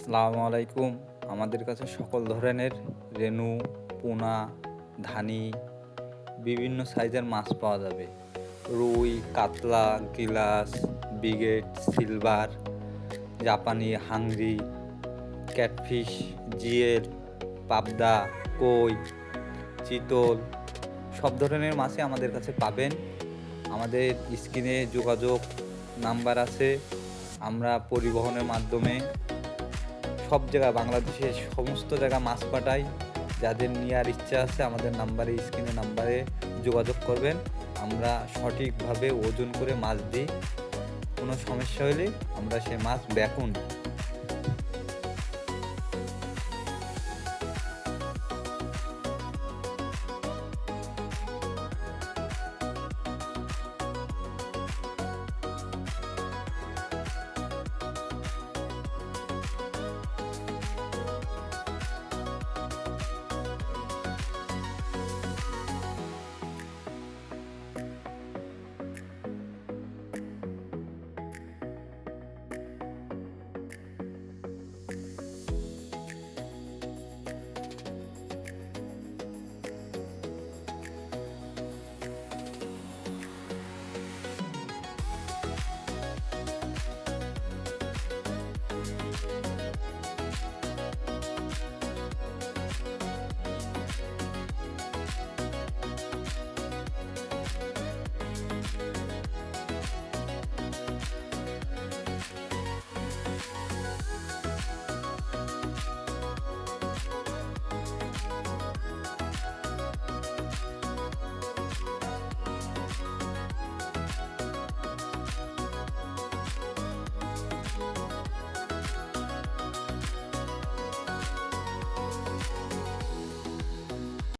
আসসালামু আলাইকুম। আমাদের কাছে সকল ধরনের রেনু, পোনা, ধানি বিভিন্ন সাইজের মাছ পাওয়া যাবে। রুই, কাতলা, গিলাস, বিগেট, সিলভার, জাপানি, হাংরি, ক্যাটফিশ, জিয়েল, পাবদা, কই, চিতল সব ধরনের মাছই আমাদের কাছে পাবেন। আমাদের স্ক্রিনে যোগাযোগ নাম্বার আছে। আমরা পরিবহনের মাধ্যমে সব জায়গায় বাংলাদেশের সমস্ত জায়গায় মাছ পাঠাই। যাদের নেওয়ার ইচ্ছা আছে আমাদের স্ক্রিনে নাম্বারে যোগাযোগ করবেন। আমরা সঠিকভাবে ওজন করে মাছ দিই। কোনো সমস্যা হলে আমরা সে মাছ ব্যাক নিই।